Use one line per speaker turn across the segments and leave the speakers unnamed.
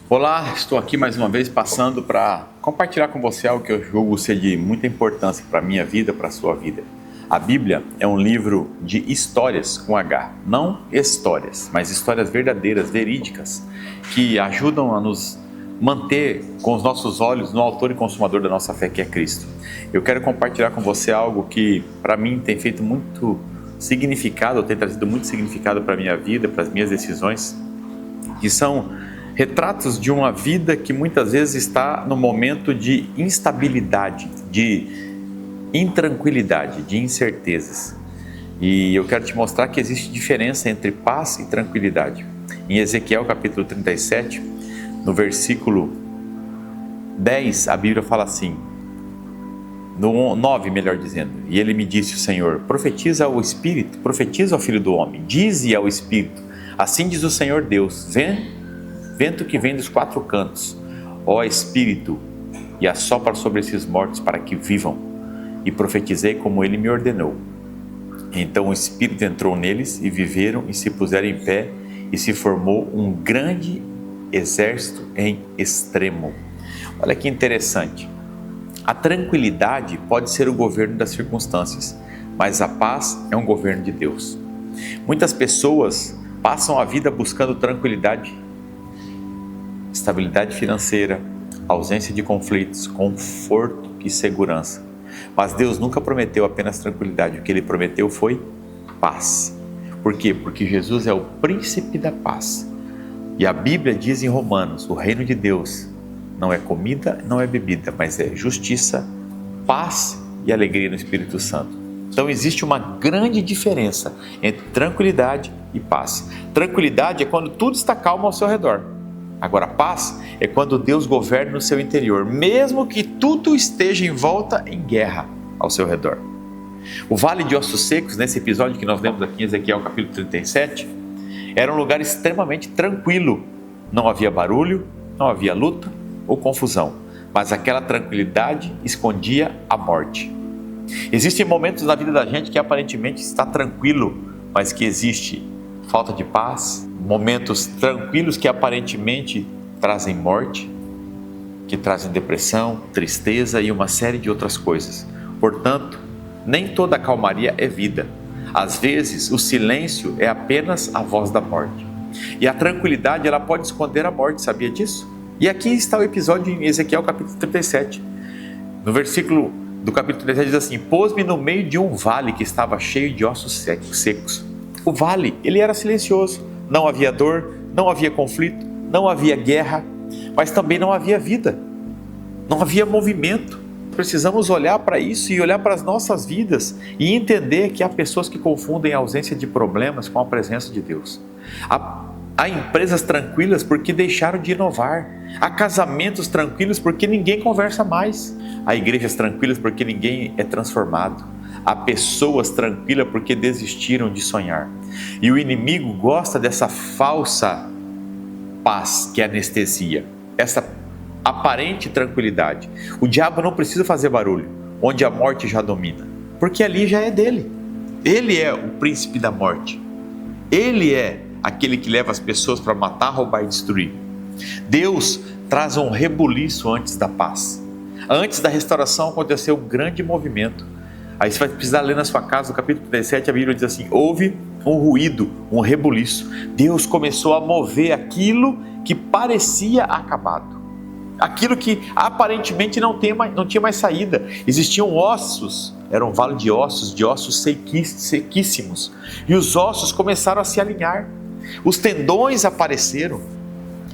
Olá, estou aqui mais uma vez passando para compartilhar com você algo que eu julgo ser de muita importância para a minha vida, para a sua vida. A Bíblia é um livro de histórias com H, não histórias, mas histórias verdadeiras, verídicas, que ajudam a nos manter com os nossos olhos no autor e consumador da nossa fé, que é Cristo. Eu quero compartilhar com você algo que para mim tem feito muito significado, tem trazido muito significado para a minha vida, para as minhas decisões, que são retratos de uma vida que muitas vezes está no momento de instabilidade, de intranquilidade, de incertezas. E eu quero te mostrar que existe diferença entre paz e tranquilidade. Em Ezequiel capítulo 37, no versículo 10, a Bíblia fala assim, no 9 melhor dizendo, e ele me disse, o Senhor, profetiza ao Espírito, profetiza ao Filho do Homem, dize ao Espírito, assim diz o Senhor Deus, vento que vem dos quatro cantos, ó Espírito, e assopra sobre esses mortos para que vivam. E profetizei como ele me ordenou. Então o Espírito entrou neles e viveram e se puseram em pé e se formou um grande exército em extremo. Olha que interessante. A tranquilidade pode ser o governo das circunstâncias, mas a paz é um governo de Deus. Muitas pessoas passam a vida buscando tranquilidade, estabilidade financeira, ausência de conflitos, conforto e segurança. Mas Deus nunca prometeu apenas tranquilidade, o que Ele prometeu foi paz. Por quê? Porque Jesus é o príncipe da paz. E a Bíblia diz em Romanos, o reino de Deus não é comida, não é bebida, mas é justiça, paz e alegria no Espírito Santo. Então existe uma grande diferença entre tranquilidade e paz. Tranquilidade é quando tudo está calmo ao seu redor. Agora, paz é quando Deus governa no seu interior, mesmo que tudo esteja em volta em guerra ao seu redor. O Vale de Ossos Secos, nesse episódio que nós lemos aqui em Ezequiel capítulo 37, era um lugar extremamente tranquilo. Não havia barulho, não havia luta ou confusão, mas aquela tranquilidade escondia a morte. Existem momentos na vida da gente que aparentemente está tranquilo, mas que existe falta de paz, momentos tranquilos que aparentemente trazem morte, que trazem depressão, tristeza e uma série de outras coisas. Portanto, nem toda calmaria é vida. Às vezes, o silêncio é apenas a voz da morte. E a tranquilidade, ela pode esconder a morte, sabia disso? E aqui está o episódio em Ezequiel capítulo 37. No versículo do capítulo 37 diz assim, pôs-me no meio de um vale que estava cheio de ossos secos. O vale, ele era silencioso. Não havia dor, não havia conflito, não havia guerra, mas também não havia vida, não havia movimento. Precisamos olhar para isso e olhar para as nossas vidas e entender que há pessoas que confundem a ausência de problemas com a presença de Deus. Há empresas tranquilas porque deixaram de inovar, há casamentos tranquilos porque ninguém conversa mais, há igrejas tranquilas porque ninguém é transformado. Há pessoas tranquilas porque desistiram de sonhar. E o inimigo gosta dessa falsa paz que é anestesia, essa aparente tranquilidade. O diabo não precisa fazer barulho, onde a morte já domina, porque ali já é dele. Ele é o príncipe da morte. Ele é aquele que leva as pessoas para matar, roubar e destruir. Deus traz um rebuliço antes da paz. Antes da restauração aconteceu um grande movimento. Aí você vai precisar ler na sua casa, no capítulo 37, a Bíblia diz assim, houve um ruído, um rebuliço. Deus começou a mover aquilo que parecia acabado. Aquilo que aparentemente não tinha mais saída. Existiam ossos, era um vale de ossos sequíssimos. E os ossos começaram a se alinhar. Os tendões apareceram.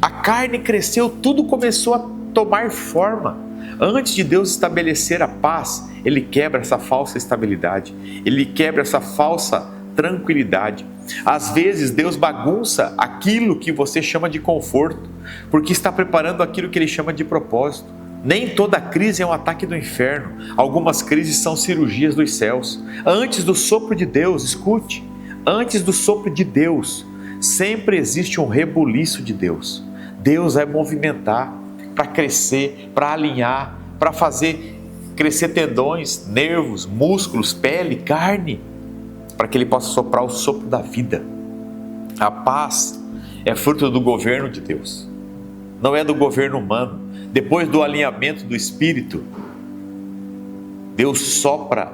A carne cresceu, tudo começou a tomar forma. Antes de Deus estabelecer a paz, Ele quebra essa falsa estabilidade, Ele quebra essa falsa tranquilidade. Às vezes Deus bagunça aquilo que você chama de conforto, porque está preparando aquilo que Ele chama de propósito. Nem toda crise é um ataque do inferno, algumas crises são cirurgias dos céus. Antes do sopro de Deus, escute, antes do sopro de Deus, sempre existe um rebuliço de Deus. Deus vai movimentar para crescer, para alinhar, para fazer crescer tendões, nervos, músculos, pele, carne, para que Ele possa soprar o sopro da vida. A paz é fruto do governo de Deus. não é do governo humano. Depois do alinhamento do Espírito, Deus sopra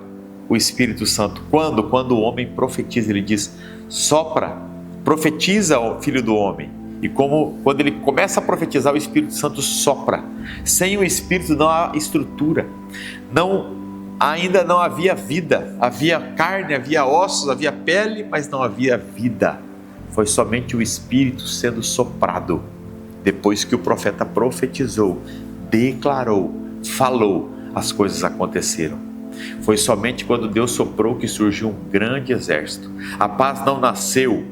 o Espírito Santo. Quando? Quando o homem profetiza, ele diz, sopra, profetiza o Filho do Homem. E quando ele começa a profetizar, o Espírito Santo sopra. Sem o Espírito não há estrutura. Ainda não havia vida. Havia carne, havia ossos, havia pele, mas não havia vida. Foi somente o Espírito sendo soprado. Depois que o profeta profetizou, declarou, falou, as coisas aconteceram. Foi somente quando Deus soprou que surgiu um grande exército. A paz não nasceu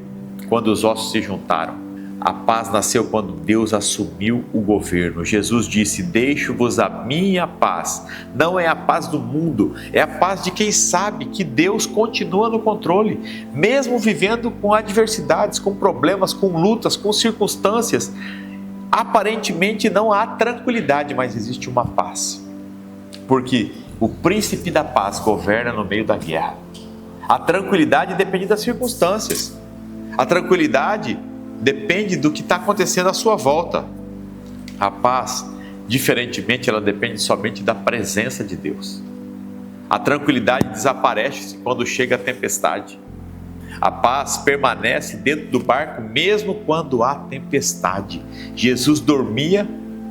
quando os ossos se juntaram. A paz nasceu quando Deus assumiu o governo. Jesus disse, deixo-vos a minha paz. Não é a paz do mundo, é a paz de quem sabe que Deus continua no controle. Mesmo vivendo com adversidades, com problemas, com lutas, com circunstâncias, aparentemente não há tranquilidade, mas existe uma paz. Porque o príncipe da paz governa no meio da guerra. A tranquilidade depende das circunstâncias. A tranquilidade depende do que está acontecendo à sua volta. A paz, diferentemente, ela depende somente da presença de Deus. A tranquilidade desaparece quando chega a tempestade. A paz permanece dentro do barco mesmo quando há tempestade. Jesus dormia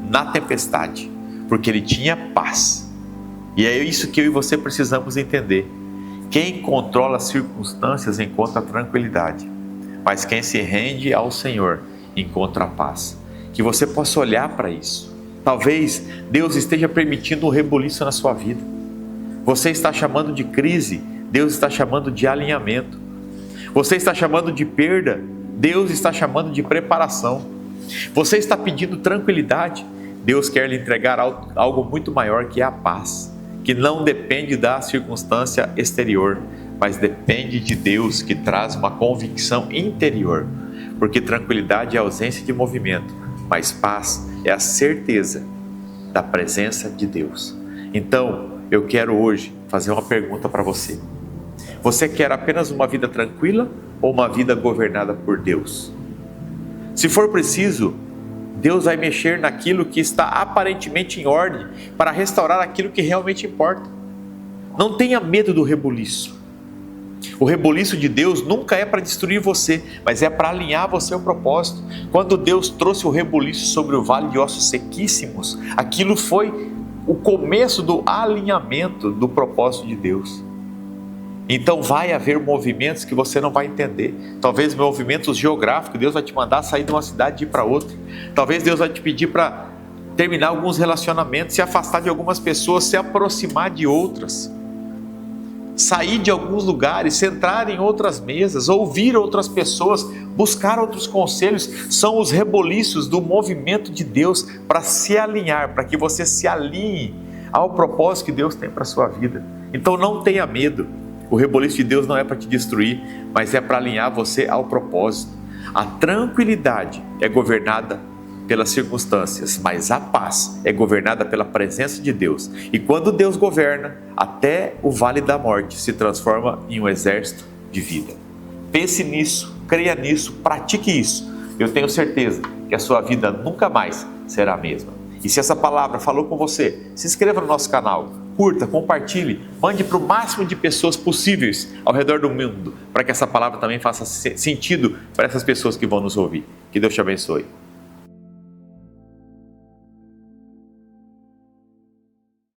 na tempestade, porque ele tinha paz. E é isso que eu e você precisamos entender. Quem controla as circunstâncias encontra tranquilidade. Mas quem se rende ao Senhor encontra a paz. Que você possa olhar para isso. Talvez Deus esteja permitindo um rebuliço na sua vida. Você está chamando de crise, Deus está chamando de alinhamento. Você está chamando de perda, Deus está chamando de preparação. Você está pedindo tranquilidade, Deus quer lhe entregar algo muito maior, que é a paz, que não depende da circunstância exterior, mas depende de Deus, que traz uma convicção interior, porque tranquilidade é a ausência de movimento, mas paz é a certeza da presença de Deus. Então, eu quero hoje fazer uma pergunta para você. Você quer apenas uma vida tranquila ou uma vida governada por Deus? Se for preciso, Deus vai mexer naquilo que está aparentemente em ordem para restaurar aquilo que realmente importa. Não tenha medo do rebuliço. O rebuliço de Deus nunca é para destruir você, mas é para alinhar você ao propósito. Quando Deus trouxe o rebuliço sobre o vale de ossos sequíssimos, aquilo foi o começo do alinhamento do propósito de Deus. Então vai haver movimentos que você não vai entender. Talvez movimentos geográficos, Deus vai te mandar sair de uma cidade e ir para outra. Talvez Deus vai te pedir para terminar alguns relacionamentos, se afastar de algumas pessoas, se aproximar de outras. Sair de alguns lugares, sentar em outras mesas, ouvir outras pessoas, buscar outros conselhos, são os reboliços do movimento de Deus para se alinhar, para que você se alinhe ao propósito que Deus tem para a sua vida. Então não tenha medo, o reboliço de Deus não é para te destruir, mas é para alinhar você ao propósito. A tranquilidade é governada pelas circunstâncias, mas a paz é governada pela presença de Deus. E quando Deus governa, até o vale da morte se transforma em um exército de vida. Pense nisso, creia nisso, pratique isso. Eu tenho certeza que a sua vida nunca mais será a mesma. E se essa palavra falou com você, se inscreva no nosso canal, curta, compartilhe, mande para o máximo de pessoas possíveis ao redor do mundo, para que essa palavra também faça sentido para essas pessoas que vão nos ouvir. Que Deus te abençoe.